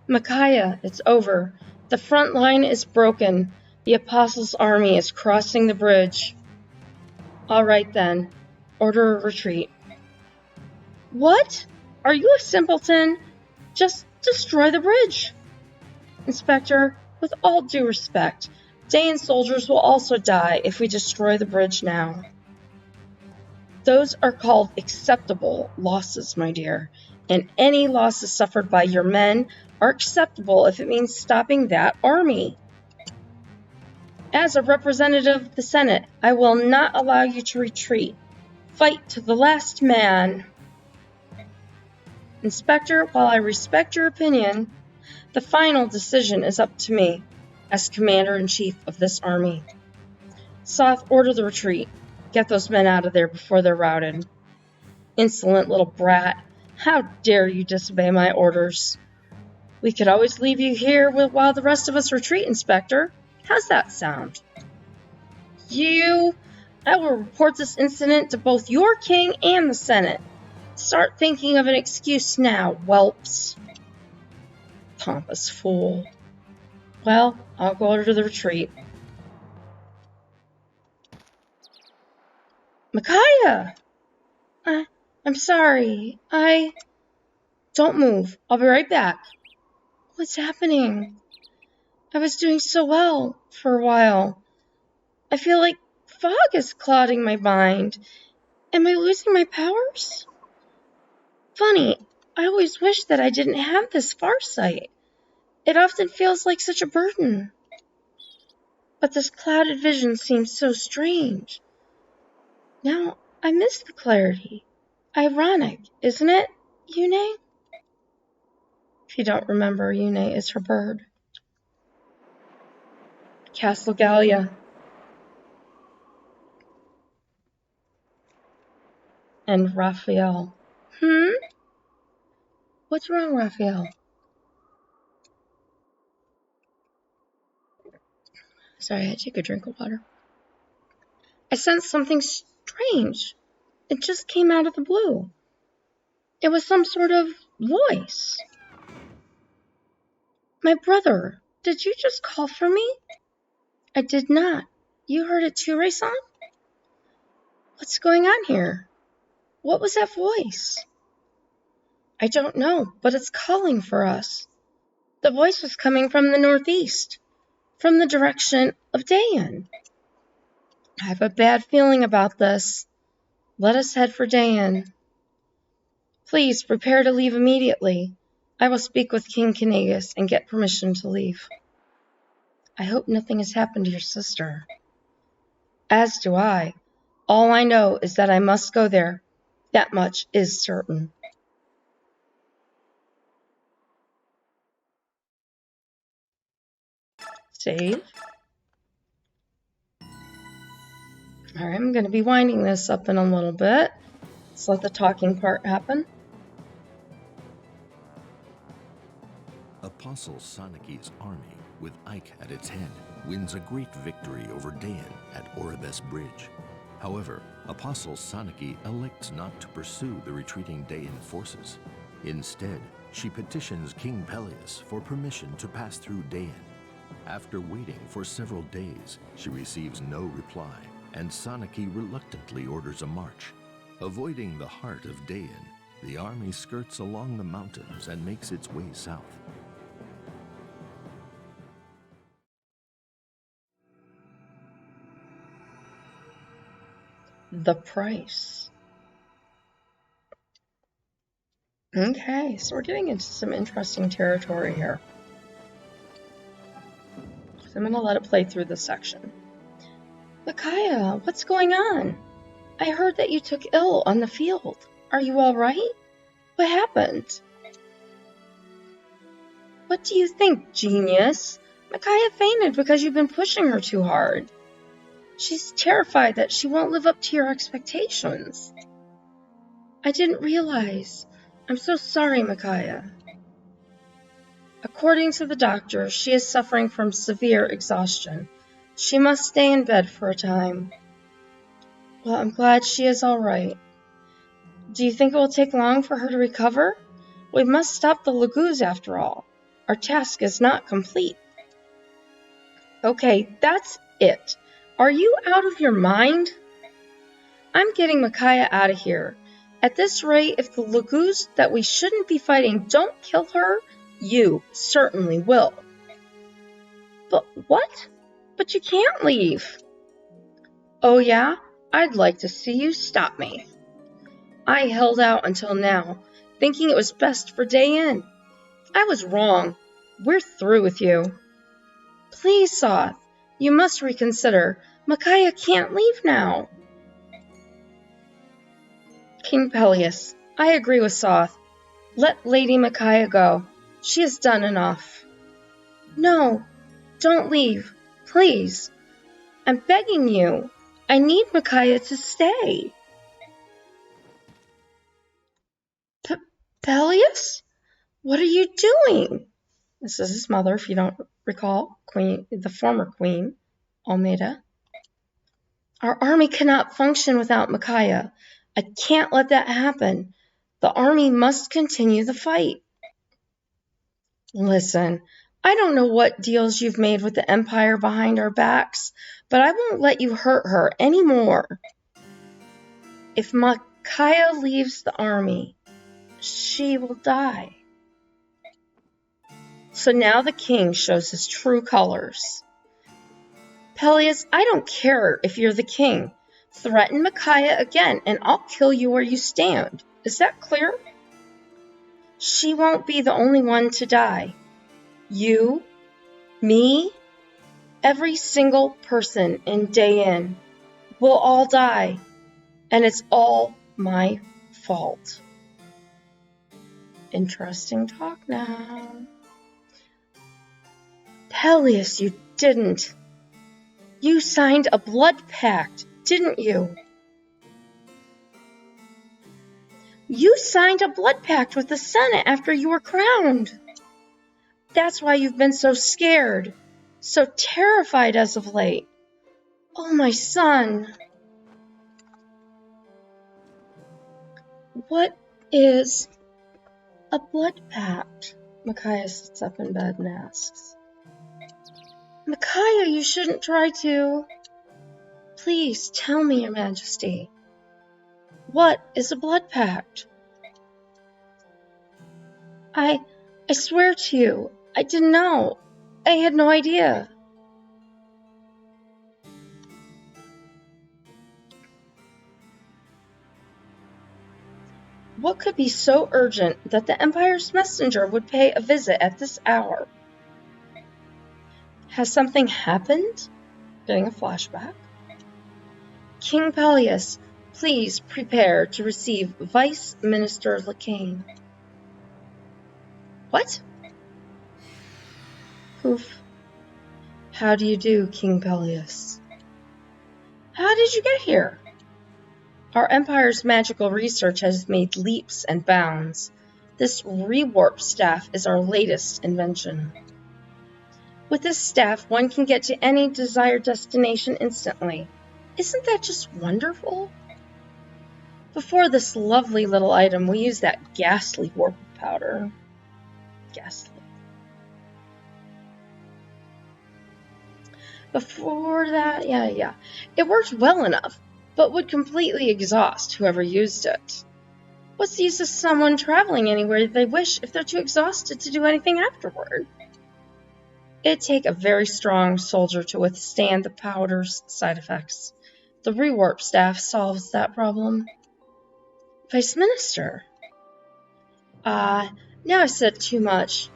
Micaiah, it's over. The front line is broken. The Apostles' army is crossing the bridge. All right then. Order a retreat. What? Are you a simpleton? Just destroy the bridge. Inspector, with all due respect, Dayan soldiers will also die if we destroy the bridge now. Those are called acceptable losses, my dear, and any losses suffered by your men are acceptable if it means stopping that army. As a representative of the Senate, I will not allow you to retreat. Fight to the last man. Inspector, while I respect your opinion, the final decision is up to me, as Commander-in-Chief of this army. Soth, order the retreat. Get those men out of there before they're routed. Insolent little brat. How dare you disobey my orders? We could always leave you here while the rest of us retreat, Inspector. How's that sound? I will report this incident to both your king and the Senate. Start thinking of an excuse now, whelps. Pompous fool. Well, I'll go order the retreat. Micaiah! I'm sorry. Don't move. I'll be right back. What's happening? I was doing so well for a while. I feel like fog is clouding my mind. Am I losing my powers? Funny, I always wish that I didn't have this farsight. It often feels like such a burden. But this clouded vision seems so strange. Now, I miss the clarity. Ironic, isn't it, Yune? If you don't remember, Yune is her bird. Castle Gallia. And Raphael. What's wrong, Raphael? Sorry, I had to take a drink of water. I sensed something strange. It just came out of the blue. It was some sort of voice. My brother, did you just call for me? I did not. You heard it too, Rayson? What's going on here? What was that voice? I don't know, but it's calling for us. The voice was coming from the northeast, from the direction of Dayan. I have a bad feeling about this. Let us head for Dayan. Please prepare to leave immediately. I will speak with King Kinagus and get permission to leave. I hope nothing has happened to your sister. As do I. All I know is that I must go there. That much is certain. Save. Alright, I'm going to be winding this up in a little bit. Let's let the talking part happen. Apostle Sanaki's army, with Ike at its head, wins a great victory over Dayan at Oribes Bridge. However, Apostle Sanaki elects not to pursue the retreating Dayan forces. Instead, she petitions King Peleus for permission to pass through Dayan. After waiting for several days, she receives no reply, and Sanaki reluctantly orders a march. Avoiding the heart of Dayan, the army skirts along the mountains and makes its way south. The price. Okay, so we're getting into some interesting territory here. So I'm going to let it play through this section. Micaiah, what's going on? I heard that you took ill on the field. Are you all right? What happened? What do you think, genius? Micaiah fainted because you've been pushing her too hard. She's terrified that she won't live up to your expectations. I didn't realize. I'm so sorry, Micaiah. According to the doctor, she is suffering from severe exhaustion. She must stay in bed for a time. Well, I'm glad she is all right. Do you think it will take long for her to recover? We must stop the Laguz after all. Our task is not complete. Okay, that's it. Are you out of your mind? I'm getting Micaiah out of here. At this rate, if the Lagoos that we shouldn't be fighting don't kill her, you certainly will. But what? But you can't leave. Oh yeah? I'd like to see you stop me. I held out until now, thinking it was best for Dayan. I was wrong. We're through with you. Please, Soth, you must reconsider. Micaiah can't leave now. King Peleus, I agree with Soth. Let Lady Micaiah go. She has done enough. No, don't leave. Please. I'm begging you. I need Micaiah to stay. Peleus? What are you doing? This is his mother, if you don't recall, the former queen, Almeida. Our army cannot function without Micaiah. I can't let that happen. The army must continue the fight. Listen, I don't know what deals you've made with the Empire behind our backs, but I won't let you hurt her anymore. If Micaiah leaves the army, she will die. So now the king shows his true colors. Peleus, I don't care if you're the king. Threaten Micaiah again, and I'll kill you where you stand. Is that clear? She won't be the only one to die. You, me, every single person in Dayan will all die, and it's all my fault. Interesting talk now. Peleus, you didn't. You signed a blood pact, didn't you? You signed a blood pact with the Senate after you were crowned. That's why you've been so scared, so terrified as of late. Oh, my son. What is a blood pact? Micaiah sits up in bed and asks. Micaiah, you shouldn't try to. Please tell me, Your Majesty. What is a blood pact? I swear to you, I didn't know. I had no idea. What could be so urgent that the Empire's messenger would pay a visit at this hour? Has something happened? Getting a flashback. King Peleus, please prepare to receive Vice Minister Lacane. What? Poof. How do you do, King Peleus? How did you get here? Our Empire's magical research has made leaps and bounds. This rewarp staff is our latest invention. With this staff, one can get to any desired destination instantly. Isn't that just wonderful? Before this lovely little item, we used that ghastly warp powder. Ghastly. Before that, yeah. It worked well enough, but would completely exhaust whoever used it. What's the use of someone traveling anywhere they wish if they're too exhausted to do anything afterward? It'd take a very strong soldier to withstand the powder's side effects. The rewarp staff solves that problem. Vice Minister. Now I've said too much.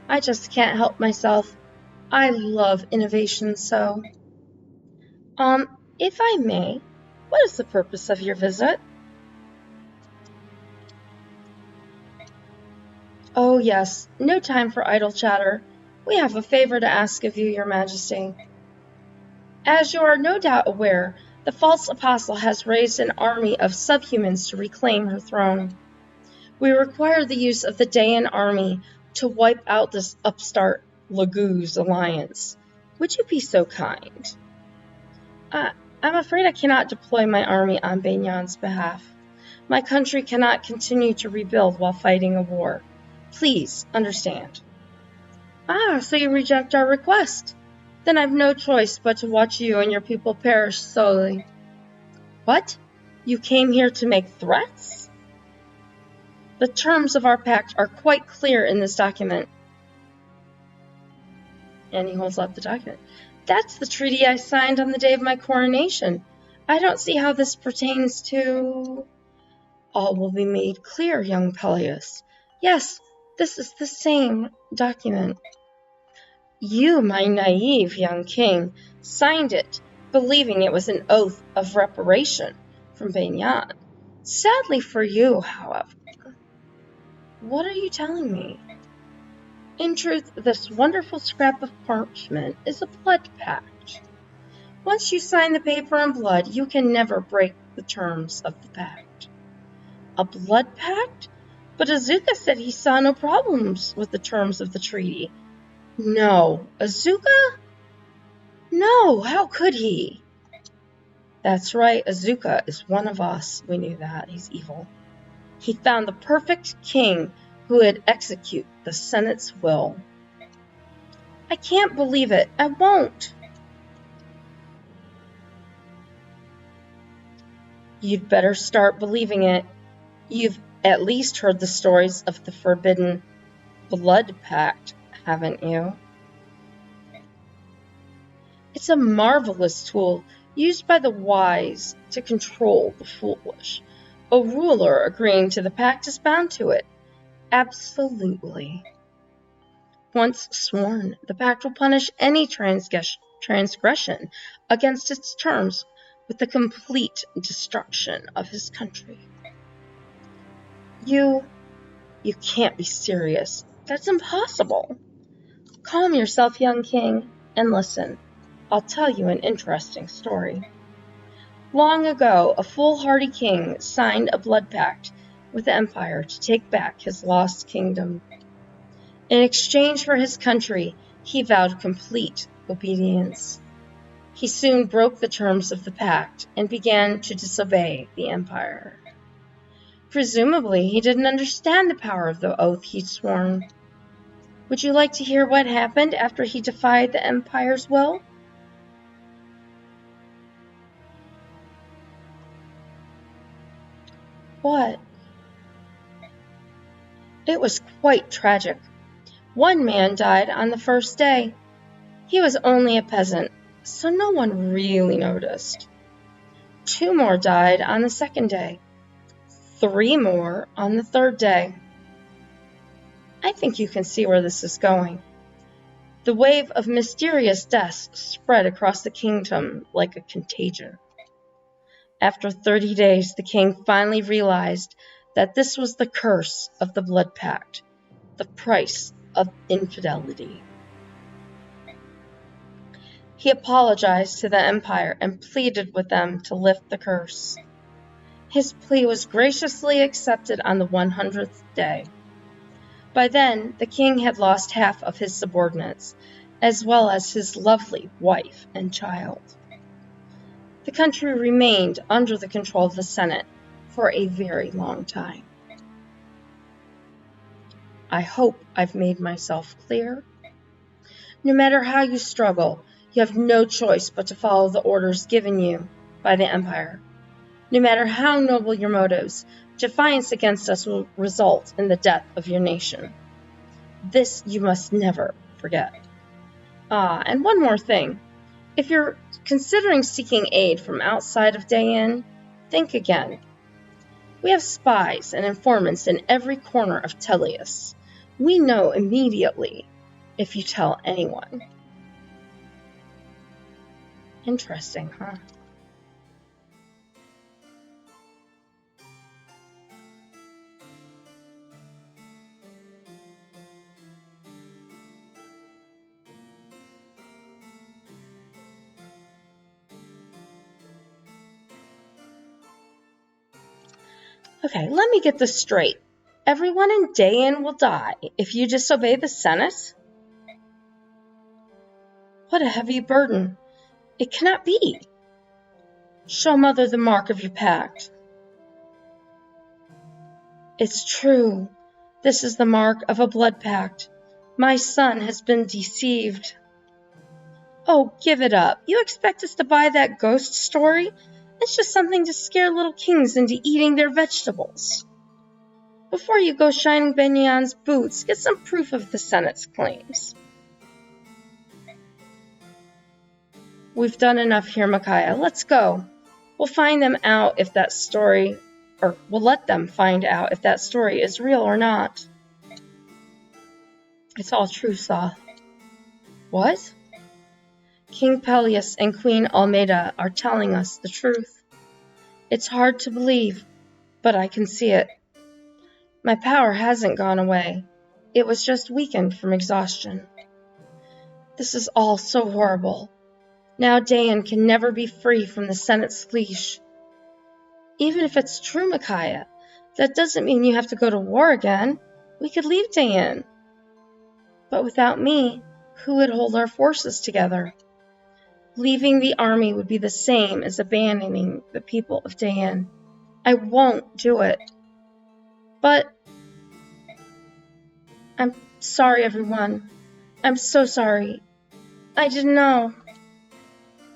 I just can't help myself. I love innovation so. If I may, what is the purpose of your visit? Oh yes, no time for idle chatter. We have a favor to ask of you, Your Majesty. As you are no doubt aware, the false apostle has raised an army of subhumans to reclaim her throne. We require the use of the Dayan army to wipe out this upstart Lagoos alliance. Would you be so kind? I'm afraid I cannot deploy my army on Bainyan's behalf. My country cannot continue to rebuild while fighting a war. Please understand. Ah, so you reject our request. Then I've no choice but to watch you and your people perish slowly. What? You came here to make threats? The terms of our pact are quite clear in this document. And he holds up the document. That's the treaty I signed on the day of my coronation. I don't see how this pertains to... All will be made clear, young Peleus. Yes, this is the same document. You, my naive young king, signed it, believing it was an oath of reparation from Banyan. Sadly for you, however. What are you telling me? In truth, this wonderful scrap of parchment is a blood pact. Once you sign the paper in blood, you can never break the terms of the pact. A blood pact? But Azuka said he saw no problems with the terms of the treaty. No. Azuka? No, how could he? That's right, Azuka is one of us. We knew that. He's evil. He found the perfect king who would execute the Senate's will. I can't believe it. I won't. You'd better start believing it. You've at least heard the stories of the forbidden blood pact, haven't you? It's a marvelous tool used by the wise to control the foolish. A ruler agreeing to the pact is bound to it. Absolutely. Once sworn, the pact will punish any transgression against its terms with the complete destruction of his country. You can't be serious. That's impossible. Calm yourself, young king, and listen. I'll tell you an interesting story. Long ago, a foolhardy king signed a blood pact with the empire to take back his lost kingdom. In exchange for his country, he vowed complete obedience. He soon broke the terms of the pact and began to disobey the empire. Presumably, he didn't understand the power of the oath he'd sworn. Would you like to hear what happened after he defied the empire's will? What? It was quite tragic. One man died on the first day. He was only a peasant, so no one really noticed. 2 more died on the second day. 3 more on the third day. I think you can see where this is going. The wave of mysterious deaths spread across the kingdom like a contagion. After 30 days, the king finally realized that this was the curse of the blood pact, the price of infidelity. He apologized to the empire and pleaded with them to lift the curse. His plea was graciously accepted on the 100th day. By then, the king had lost half of his subordinates, as well as his lovely wife and child. The country remained under the control of the Senate for a very long time. I hope I've made myself clear. No matter how you struggle, you have no choice but to follow the orders given you by the empire. No matter how noble your motives, defiance against us will result in the death of your nation. This you must never forget. And one more thing. If you're considering seeking aid from outside of Dayan, think again. We have spies and informants in every corner of Teleus. We know immediately if you tell anyone. Interesting, huh? Okay, let me get this straight. Everyone in Dayan will die if you disobey the Senate? What a heavy burden. It cannot be. Show Mother the mark of your pact. It's true. This is the mark of a blood pact. My son has been deceived. Oh, give it up. You expect us to buy that ghost story? It's just something to scare little kings into eating their vegetables. Before you go shining Benyan's boots, get some proof of the Senate's claims. We've done enough here, Micaiah. Let's go. We'll find them out if that story, or we'll let them find out if that story is real or not. It's all true, Saw. What? King Peleus and Queen Almeida are telling us the truth. It's hard to believe, but I can see it. My power hasn't gone away. It was just weakened from exhaustion. This is all so horrible. Now Dayan can never be free from the Senate's leash. Even if it's true, Micaiah, that doesn't mean you have to go to war again. We could leave Dayan. But without me, who would hold our forces together? Leaving the army would be the same as abandoning the people of Dayan. I won't do it. But I'm sorry, everyone. I'm so sorry. I didn't know.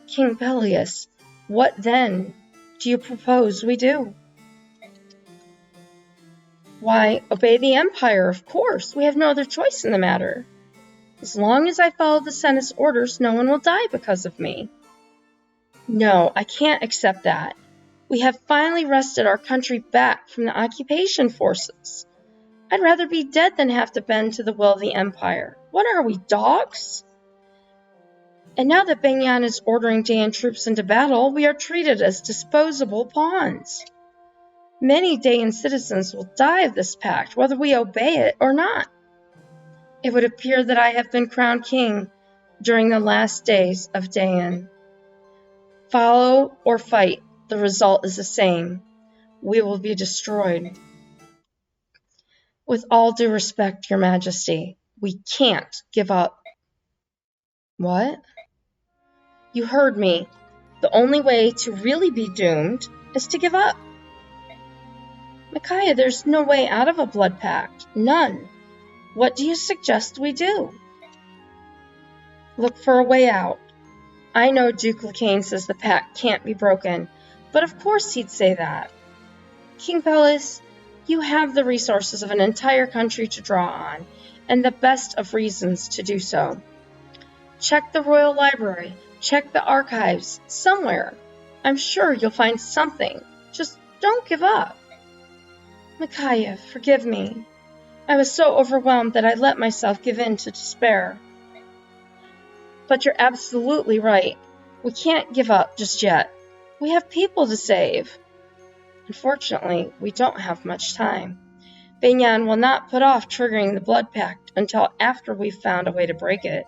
King Peleus, what then do you propose we do? Why, obey the Empire, of course. We have no other choice in the matter. As long as I follow the Senate's orders, no one will die because of me. No, I can't accept that. We have finally wrested our country back from the occupation forces. I'd rather be dead than have to bend to the will of the Empire. What are we, dogs? And now that Benyan is ordering Dayan troops into battle, we are treated as disposable pawns. Many Dayan citizens will die of this pact, whether we obey it or not. It would appear that I have been crowned king during the last days of Dayan. Follow or fight, the result is the same. We will be destroyed. With all due respect, Your Majesty, we can't give up. What? You heard me. The only way to really be doomed is to give up. Micaiah, there's no way out of a blood pact. None. What do you suggest we do? Look for a way out. I know Duke Lacane says the pact can't be broken, but of course he'd say that. King Peleus, you have the resources of an entire country to draw on, and the best of reasons to do so. Check the Royal Library, check the archives, somewhere. I'm sure you'll find something. Just don't give up. Micaiah, forgive me. I was so overwhelmed that I let myself give in to despair. But you're absolutely right. We can't give up just yet. We have people to save. Unfortunately, we don't have much time. Benyan will not put off triggering the blood pact until after we've found a way to break it.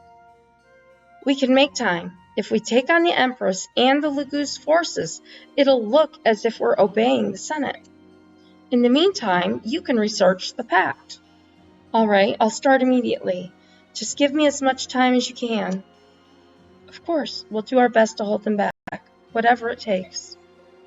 We can make time. If we take on the Empress and the Laguz forces, it'll look as if we're obeying the Senate. In the meantime, you can research the pact. All right, I'll start immediately. Just give me as much time as you can. Of course, we'll do our best to hold them back, whatever it takes.